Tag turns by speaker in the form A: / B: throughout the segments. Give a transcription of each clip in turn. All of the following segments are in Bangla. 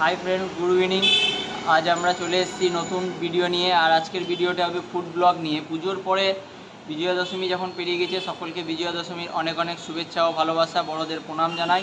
A: High friend good evening. आज আমরা চলে এসেছি নতুন ভিডিও নিয়ে। আর আজকের ভিডিওটা হবে ফুড ব্লগ নিয়ে। পুজোর পরে বিজয়া দশমী যখন পেরিয়ে গেছে, সকলকে বিজয়া দশমীর অনেক অনেক শুভেচ্ছা ও ভালোবাসা। বড়দের প্রণাম জানাই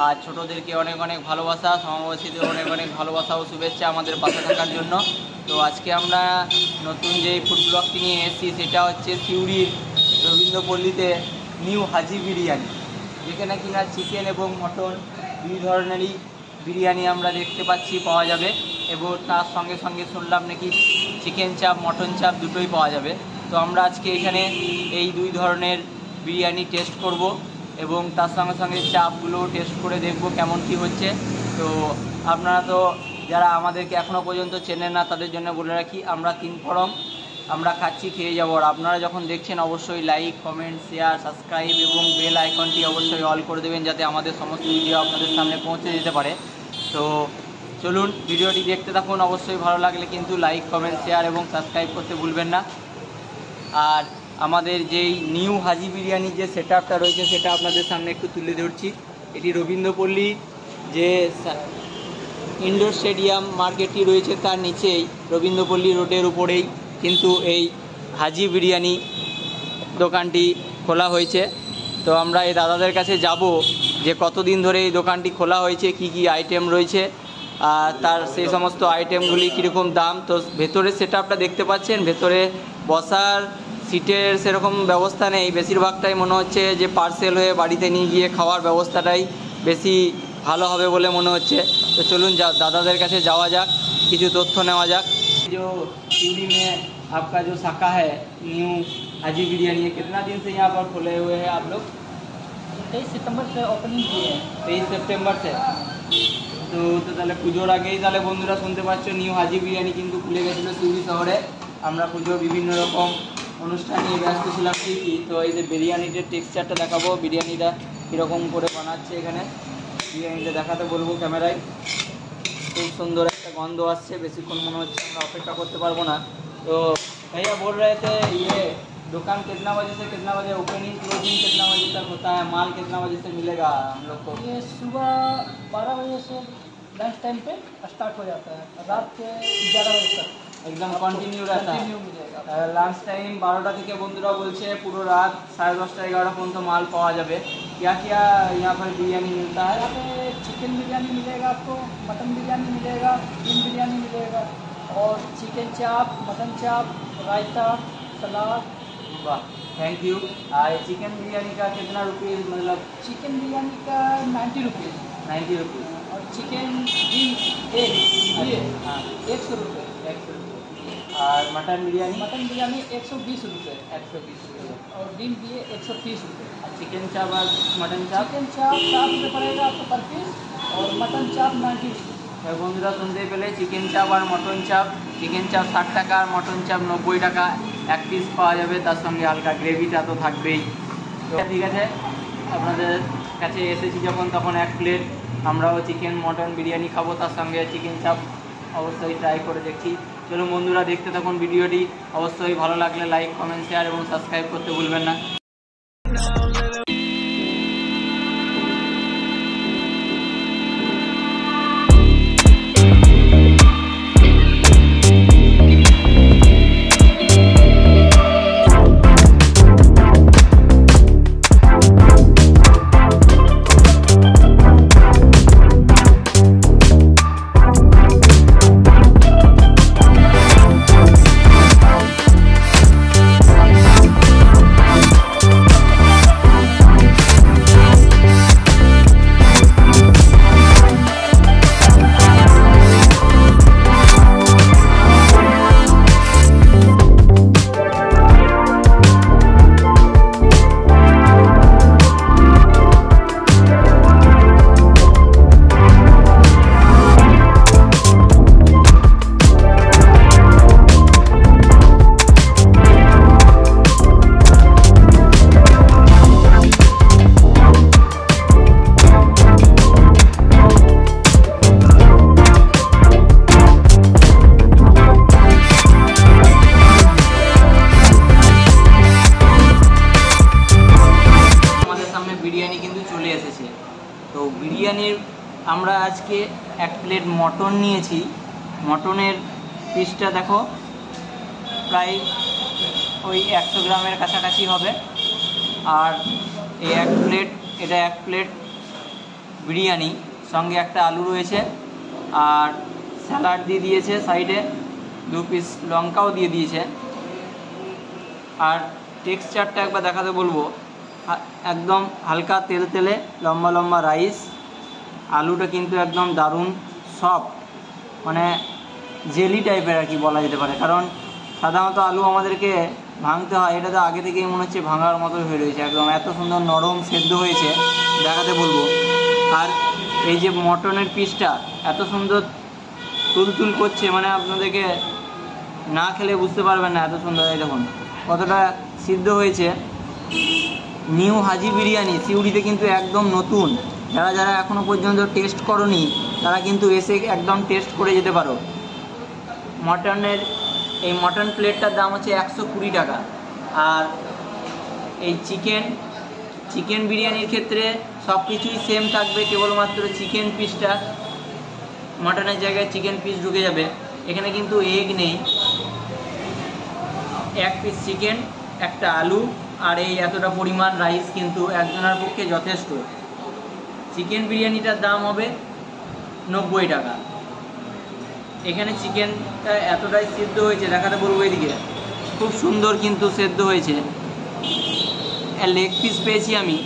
A: আর ছোটদেরকে অনেক অনেক ভালোবাসা, সমবয়সীদের অনেক অনেক ভালোবাসা ও শুভেচ্ছা আমাদের পাশে থাকার জন্য। তো আজকে আমরা নতুন যে ফুড ব্লগটি নিয়ে এসেছি সেটা হচ্ছে সিউড়ির রবীন্দ্রপল্লীতে নিউ হাজি বিরিয়ানি, যেখানে কিনা চিকেন এবং মটন দুই ধরনেরই বিরিয়ানি আমরা দেখতে পাচ্ছি পাওয়া যাবে, এবং তার সঙ্গে সঙ্গে শুনলাম নাকি চিকেন চাপ মটন চাপ দুটোই পাওয়া যাবে। তো আমরা আজকে এখানে এই দুই ধরনের বিরিয়ানি টেস্ট করব এবং তার সঙ্গে সঙ্গে চাপগুলো টেস্ট করে দেখব কেমন কী হচ্ছে। তো আপনারা তো যারা আমাদেরকে এখনও পর্যন্ত চেনেন না তাদের জন্য বলে রাখি, আমরা তিন ফরম আমরা খাচ্ছি খেয়ে যাবো। আর আপনারা যখন দেখছেন অবশ্যই লাইক কমেন্ট শেয়ার সাবস্ক্রাইব এবং বেল আইকনটি অবশ্যই অল করে দেবেন, যাতে আমাদের সমস্ত ভিডিও আপনাদের সামনে পৌঁছে যেতে পারে। তো চলুন ভিডিওটি দেখতে থাকুন। অবশ্যই ভালো লাগলে কিন্তু লাইক কমেন্ট শেয়ার এবং সাবস্ক্রাইব করতে ভুলবেন না। আর আমাদের যেই নিউ হাজি বিরিয়ানির যে সেট আপটা রয়েছে সেটা আপনাদের সামনে একটু তুলে ধরছি। এটি রবীন্দ্রপল্লী যে ইনডোর স্টেডিয়াম মার্কেটটি রয়েছে তার নিচেই রবীন্দ্রপল্লী রোডের উপরেই কিন্তু এই হাজি বিরিয়ানি দোকানটি খোলা হয়েছে। তো আমরা এই দাদাদের কাছে যাব যে কতদিন ধরে এই দোকানটি খোলা হয়েছে, কি কি আইটেম রয়েছে, আর তার সেই সমস্ত আইটেমগুলি কীরকম দাম। তো ভেতরের সেট আপটা দেখতে পাচ্ছেন, ভেতরে বসার সিটের সেরকম ব্যবস্থা নেই, বেশিরভাগটাই মনে হচ্ছে যে পার্সেল হয়ে বাড়িতে নিয়ে গিয়ে খাওয়ার ব্যবস্থাটাই বেশি ভালো হবে বলে মনে হচ্ছে। তো চলুন দাদাদের কাছে যাওয়া যাক, কিছু তথ্য নেওয়া যাক। जो सिवड़ी में आपका जो शाखा है न्यू हाजी बिरयानी है, कितना दिन से यहाँ पर खोले हुए हैं आप लोग?
B: 23 सितंबर से ओपनिंग किए हैं।
A: 23 सेप्टेम्बर से। তো তাহলে পুজোর আগেই তাহলে বন্ধুরা শুনতে পাচ্ছ নিউ হাজি বিরিয়ানি কিন্তু খুলে গেছিলো সিউড়ি শহরে। আমরা পুজোর বিভিন্ন রকম অনুষ্ঠান নিয়ে ব্যস্ত ছিলাম ঠিকই। তো এই যে বিরিয়ানিটার টেক্সচারটা দেখাবো, বিরিয়ানিটা কীরকম করে বানাচ্ছে এখানে বিরিয়ানিটা দেখাতে বলবো ক্যামেরায়। খুব সুন্দর একটা গন্ধ আসছে, বেশিক্ষণ মনে হচ্ছে আমরা অপেক্ষা করতে পারবো না। তো भैया बोल रहे थे ये दुकान कितना बजे से कितना बजे ओपनिंग क्लोजिंग कितना बजे तक होता है, माल कितना बजे से मिलेगा हम लोग को?
B: ये सुबह 12 बजे से लंच टाइम पे स्टार्ट हो जाता है, रात के 11 बजे तक
A: एकदम कंटिन्यू रहता है।
B: मिलेगा।
A: लांच टाइम 12टा থেকে বন্ধুরা বলছে পুরো রাত 10:30 11টা পর্যন্ত মাল পাওয়া যাবে। क्या क्या यहाँ पर बिरयानी मिलता है?
B: यहाँ पे चिकन बिरयानी मिलेगा आपको, मटन बिरयानी मिलेगा, चिकन बिरयानी मिलेगा और चिकन चाप मटन चाप रायता सलाद।
A: वाह थैंक यू। चिकन बिरयानी का कितना रुपीज़, मतलब
B: चिकन बिरयानी का 90 रुपीज़
A: 90 रुपीज़
B: और चिकन एक ये
A: हाँ
B: 100 रुपये।
A: 100 रुपये। और मटन बिरयानी
B: 120 रुपये
A: 120 रुपये
B: और डिम भी 130 रुपये।
A: और चिकन चाप और मटन चाप?
B: चिकन चाप 60 रुपये पड़ेगा आपको पर पीस और मटन चाप 90 रुपये।
A: বন্ধুরা শুনতে পেলে চিকেন চাপ আর মটন চাপ, চিকেন চাপ 60 টাকা আর মটন চাপ 90 টাকা এক পিস পাওয়া যাবে, তার সঙ্গে হালকা গ্রেভিটা তো থাকবেই। তো ঠিক আছে, আপনাদের কাছে এসেছি যখন তখন এক প্লেট আমরাও চিকেন মটন বিরিয়ানি খাবো, তার সঙ্গে চিকেন চাপ অবশ্যই ট্রাই করে দেখছি। চলুন বন্ধুরা দেখতে থাকুন ভিডিওটি। অবশ্যই ভালো লাগলে লাইক কমেন্ট শেয়ার এবং সাবস্ক্রাইব করতে ভুলবেন না। বিরিয়ানি কিন্তু চলে এসেছে। তো বিরিয়ানির আমরা আজকে এক প্লেট মটন নিয়েছি। মটনের পিসটা দেখো প্রায় ওই 100 গ্রামের কাছাকাছি হবে। আর এই এটা এক প্লেট বিরিয়ানি, সঙ্গে একটা আলু রয়েছে, আর স্যালাড দিয়ে দিয়েছে সাইডে, 2 পিস লঙ্কাও দিয়ে দিয়েছে। আর টেক্সচারটা একবার দেখাতে বলবো, একদম হালকা তেলে লম্বা লম্বা রাইস, আলুটা কিন্তু একদম দারুণ সফট, মানে জেলি টাইপের আর কি বলা যেতে পারে। কারণ সাধারণত আলু আমাদেরকে ভাঙতে হয়, এটা তো আগে থেকেই মনে হচ্ছে ভাঙার মতো হয়ে রয়েছে, একদম এত সুন্দর নরম সেদ্ধ হয়েছে দেখাতে বলবো। আর এই যে মটনের পিসটা এত সুন্দর তুলতুল করছে, মানে আপনাদেরকে না খেলে বুঝতে পারবেন না এত সুন্দর। এই দেখুন কতটা সিদ্ধ হয়েছে। নিউ হাজি বিরিয়ানি সিউড়িতে কিন্তু একদম নতুন, যারা এখনও পর্যন্ত টেস্ট করনি তারা কিন্তু এসে একদম টেস্ট করে যেতে পারো। এই মটন প্লেটটার দাম হচ্ছে 120 টাকা। আর এই চিকেন বিরিয়ানির ক্ষেত্রে সব কিছুই সেম থাকবে, কেবলমাত্র চিকেন পিসটা মটনের জায়গায় চিকেন পিস ঢুকে যাবে। এখানে কিন্তু এগ নেই, 1 পিস চিকেন, একটা আলু, আর এই এতটা পরিমাণ রাইস কিন্তু একজনের পক্ষে যথেষ্ট। চিকেন বিরিয়ানিটার দাম হবে 90 টাকা। এখানে চিকেনটা এতটাই সিদ্ধ হয়েছে দেখাতে বলবো, এদিকে খুব সুন্দর কিন্তু সেদ্ধ হয়েছে। লেগ পিস পেয়েছি আমি,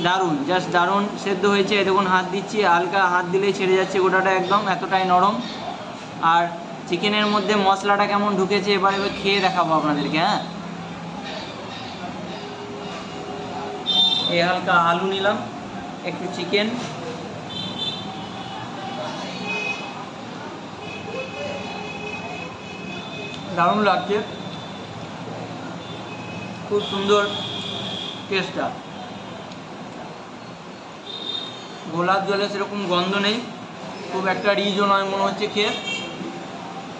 A: দারুণ, জাস্ট দারুণ সেদ্ধ হয়েছে। দেখুন হাত দিচ্ছি, হালকা হাত দিলেই ছেড়ে যাচ্ছে গোটাটা, একদম এতটাই নরম। আর চিকেনের মধ্যে মশলাটা কেমন ঢুকেছে এবার খেয়ে দেখাবো আপনাদেরকে। হ্যাঁ, এই হালকা আলু নিলাম, একটু চিকেন, দারুণ লাগছে, খুব সুন্দর টেস্টটা। গোলাপ জলে সেরকম গন্ধ নেই, খুব একটা রিচও নয় মনে হচ্ছে খেয়ে,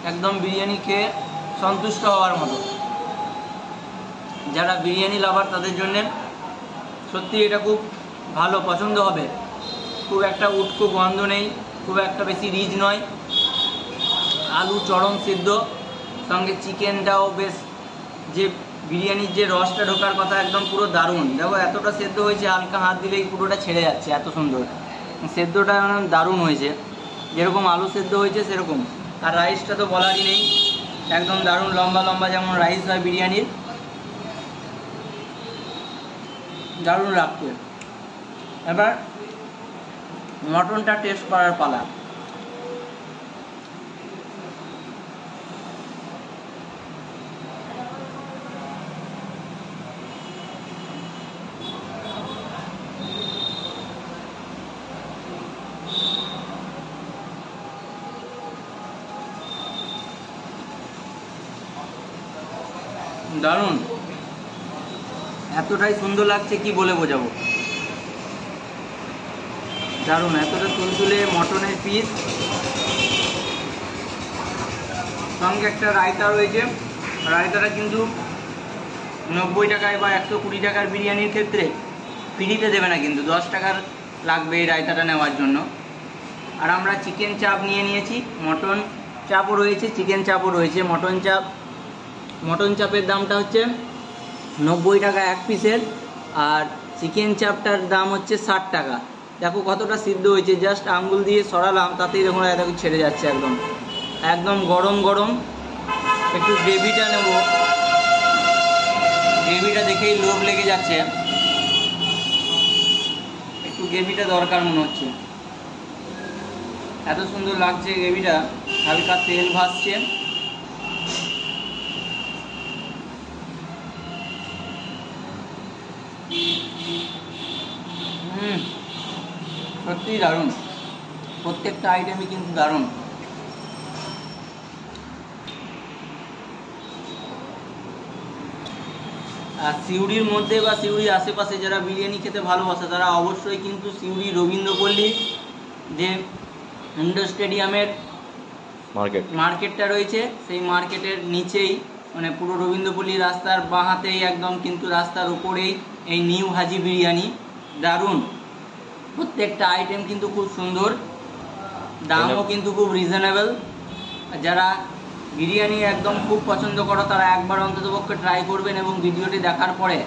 A: একদম বিরিয়ানি খেয়ে সন্তুষ্ট হওয়ার মতো। যারা বিরিয়ানি লাভার তাদের জন্য সত্যি এটা খুব ভালো, পছন্দ হবে। খুব একটা উটকো গন্ধ নেই, খুব একটা বেশি রিচ নয়, আলু চরম সিদ্ধ, সঙ্গে চিকেনটাও বেশ, যে বিরিয়ানির যে রসটা ঢোকার কথা একদম পুরো দারুণ। দেখো এতটা সেদ্ধ হয়েছে, হালকা হাত দিলেই পুরোটা ছেড়ে যাচ্ছে, এত সুন্দর সেদ্ধটা, দারুণ হয়েছে, যেরকম আলু সেদ্ধ হয়েছে সেরকম। আর রাইসটা তো বলারই নেই, একদম দারুণ লম্বা লম্বা যেমন রাইস হয় বিরিয়ানির, দারুণ লাগছে। এবার মটনটা টেস্ট করার পালা। দারুণ, এতটাই সুন্দর লাগছে কি বলে বোঝাবো, দারুণ। এতটা তুলতুলে মটনের পিস, সঙ্গে একটা রায়তা রয়েছে। রায়তাটা কিন্তু 90 টাকায় বা 120 টাকার বিরিয়ানির ক্ষেত্রে ফ্রিতে দেবে না, কিন্তু 10 টাকার লাগবে এই রায়তাটা নেওয়ার জন্য। আর আমরা চিকেন চাপ নিয়ে নিয়েছি, মটন চাপও রয়েছে, চিকেন চাপও রয়েছে। মটন চাপের দামটা হচ্ছে 90 টাকা 1 পিসের, আর চিকেন চাপটার দাম হচ্ছে 60 টাকা। দেখো কতটা সিদ্ধ হয়েছে, জাস্ট আঙ্গুল দিয়ে সরালাম তাতেই দেখুন এত ছেড়ে যাচ্ছে, একদম একদম গরম গরম। একটু গ্রেভিটা নেব, গ্রেভিটা দেখেই লোভ লেগে যাচ্ছে, একটু গ্রেভিটা দরকার মনে হচ্ছে, এত সুন্দর লাগছে গ্রেভিটা, হালকা তেল ভাসছে। সত্যিই দারুণ, প্রত্যেকটা আইটেমই কিন্তু দারুণ। আর সিউড়ির মধ্যে বা সিউড়ির আশেপাশে যারা বিরিয়ানি খেতে ভালোবাসে তারা অবশ্যই কিন্তু সিউড়ি রবীন্দ্রপল্লী যে ইন্ডোর স্টেডিয়ামের মার্কেটটা রয়েছে, সেই মার্কেটের নিচেই, মানে পুরো রবীন্দ্রপল্লী রাস্তার বাঁ হাতেই একদম কিন্তু রাস্তার উপরেই এই নিউ হাজি বিরিয়ানি, দারুণ প্রত্যেকটা আইটেম কিন্তু খুব সুন্দর, দামও কিন্তু খুব রিজনেবল। যারা বিরিয়ানি একদম খুব পছন্দ করো তারা একবার অন্ততপক্ষে ট্রাই করবেন, এবং ভিডিওটি দেখার পরে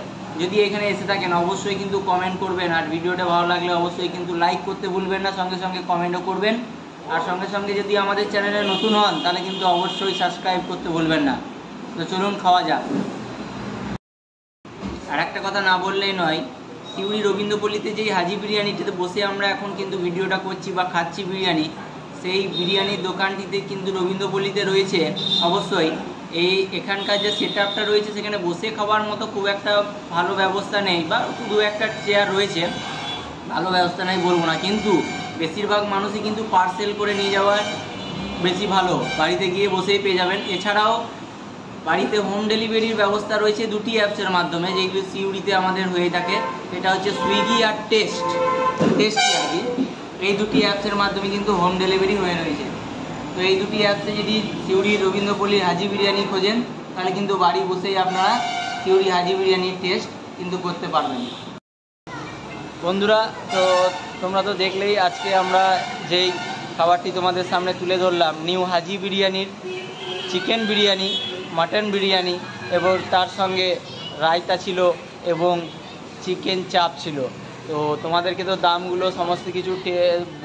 A: যদি এখানে এসে থাকেন অবশ্যই কিন্তু কমেন্ট করবেন, আর ভিডিওটা ভালো লাগলে অবশ্যই কিন্তু লাইক করতে ভুলবেন না, সঙ্গে সঙ্গে কমেন্টও করবেন। আর সঙ্গে সঙ্গে যদি আমাদের চ্যানেলে নতুন হন তাহলে কিন্তু অবশ্যই সাবস্ক্রাইব করতে ভুলবেন না। তো চলুন খাওয়া যাক। আর একটা কথা না বললেই নয়, সিউড়ি রবীন্দ্রপল্লীতে যেই হাজি বিরিয়ানিটিতে বসে আমরা এখন কিন্তু ভিডিওটা করছি বা খাচ্ছি বিরিয়ানি, সেই বিরিয়ানির দোকানটিতে কিন্তু রবীন্দ্রপল্লীতে রয়েছে অবশ্যই এখানকার যে সেট আপটা রয়েছে সেখানে বসে খাওয়ার মতো খুব একটা ভালো ব্যবস্থা নেই, বা দু একটা চেয়ার রয়েছে, ভালো ব্যবস্থা নেই বলবো না, কিন্তু বেশিরভাগ মানুষই কিন্তু পার্সেল করে নিয়ে যাওয়ার বেশি ভালো, বাড়িতে গিয়ে বসেই পেয়ে যাবেন। এছাড়াও বাড়িতে হোম ডেলিভারির ব্যবস্থা রয়েছে দুটি অ্যাপসের মাধ্যমে, যেগুলো সিউড়িতে আমাদের হয়ে থাকে, সেটা হচ্ছে সুইগি আর টেস্টি আর কি। এই দুটি অ্যাপসের মাধ্যমে কিন্তু হোম ডেলিভারি হয়ে রয়েছে। তো এই দুটি অ্যাপসে যদি সিউড়ি রবীন্দ্রপল্লীর হাজি বিরিয়ানি খোঁজেন তাহলে কিন্তু বাড়ি বসেই আপনারা সিউড়ি হাজি বিরিয়ানির টেস্ট কিন্তু করতে পারবেন। বন্ধুরা, তো তোমরা তো দেখলেই আজকে আমরা যেই খাবারটি তোমাদের সামনে তুলে ধরলাম, নিউ হাজি বিরিয়ানির চিকেন বিরিয়ানি, মাটন বিরিয়ানি, এবং তার সঙ্গে রায়তা ছিল এবং চিকেন চাপ ছিল। তো তোমাদেরকে তো দামগুলো সমস্ত কিছু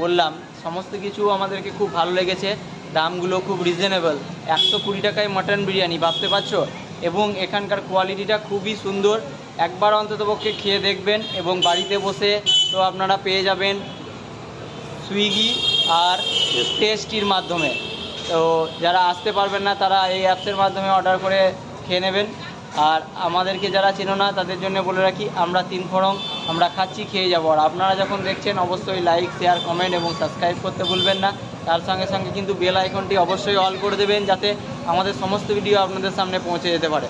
A: বললাম, সমস্ত কিছু আমাদেরকে খুব ভালো লেগেছে, দামগুলো খুব রিজনেবল। 120 টাকায় মাটন বিরিয়ানি, ভাবতে পারছো, এবং এখানকার কোয়ালিটিটা খুবই সুন্দর। একবার অন্ততপক্ষে খেয়ে দেখবেন, এবং বাড়িতে বসে তো আপনারা পেয়ে যাবেন সুইগি আর টেস্টির মাধ্যমে। তো যারা আসতে পারবেন না তারা এই অ্যাপসের মাধ্যমে অর্ডার করে খেয়ে নেবেন। আর আমাদেরকে যারা চেনো না তাদের জন্য বলে রাখি, আমরা 3 ফরং আমরা খাচ্ছি, খেয়ে যাবো। আর আপনারা যখন দেখছেন অবশ্যই লাইক, শেয়ার, কমেন্ট এবং সাবস্ক্রাইব করতে ভুলবেন না। তার সঙ্গে সঙ্গে কিন্তু বেল আইকনটি অবশ্যই অল করে দেবেন, যাতে আমাদের সমস্ত ভিডিও আপনাদের সামনে পৌঁছে যেতে পারে।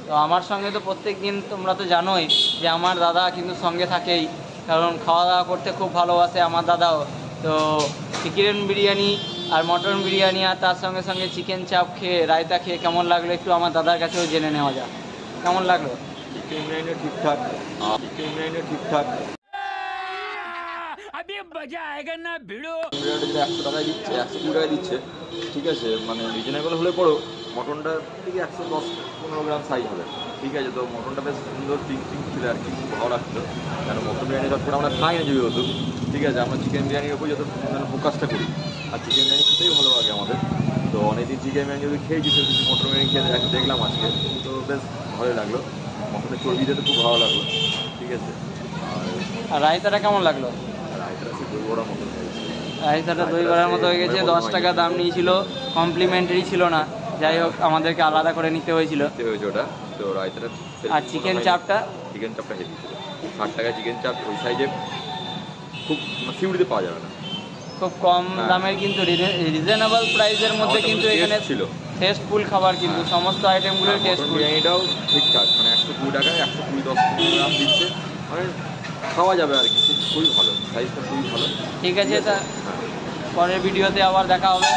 A: তো আমার সঙ্গে তো প্রত্যেক দিন তোমরা তো জানোই যে আমার দাদা কিন্তু সঙ্গে থাকেই, কারণ খাওয়া দাওয়া করতে খুব ভালোবাসে আমার দাদাও। তো চিকেন বিরিয়ানি আর মটন বিরিয়ানি আর তার সঙ্গে সঙ্গে চিকেন চাপ খেয়ে, রায়তা খেয়ে কেমন লাগলো একটু আমার দাদার কাছেও জেনে নেওয়া যাক। কেমন লাগলো?
C: চিকেন বিরিয়ানি ঠিকঠাক, চিকেন বিরিয়ানি ঠিকঠাক। বিরিয়ানিটা 100 টাকায় দিচ্ছে, 120 টাকায় দিচ্ছে, ঠিক আছে, মানে রিজনেবল হলে পরেও মটনটা ঠিক 110-15 গ্রাম সাইজ হবে, ঠিক আছে। তো মটনটা বেশ সুন্দর পিঙ্ক ছিল আর কি, খুব ভালো লাগছিল। কেন মটন বিরিয়ানি সবসময় আমরা খাই না যদি হতো, ঠিক আছে, আমরা চিকেন বিরিয়ানির উপর যত ফোকাসটা করি, আর চিকেন বিরিয়ানি খেতেই ভালো লাগে আমাদের। তো অনেকদিন চিকেন বিরিয়ানি যদি খেয়েছি, সেটা মটন বিরিয়ানি খেয়ে দেখলাম আজকে, তো বেশ ভালোই লাগলো। মটনের চর্বিটা তো খুব ভালো লাগলো, ঠিক আছে।
A: আর রায়তাটা কেমন লাগলো?
C: রায়তাটা সে দই বড়ার মতো হয়ে গেছে,
A: রায়তাটা দই বড়ার মতো হয়ে গেছে। 10 টাকা দাম নিয়েছিল, কমপ্লিমেন্টারি ছিল না, যাই হোক আমাদেরকে আলাদা করে নিতে হয়েছিল
C: ওটা। তো রায়তাটা
A: আর চিকেন চাপটা
C: হেভি ছিল। 60 টাকায় চিকেন চাপ ওই সাইজে খুব সিউড়িতে পাওয়া যাবে না,
A: খুব কম দামের, কিন্তু রিজনেবল প্রাইসের মধ্যে কিন্তু এখানে
C: ছিল
A: টেস্টফুল খাবার, কিন্তু সমস্ত আইটেমগুলোর টেস্টফুল।
C: বিরিয়ানিটাও ঠিকঠাক, মানে 120 টাকায় 120-10 গ্রাম দিচ্ছে, মানে খাওয়া যাবে আর কি, খুবই ভালো, সাইজটা খুবই ভালো।
A: ঠিক আছে, তা পরের ভিডিওতে আবার দেখা হবে।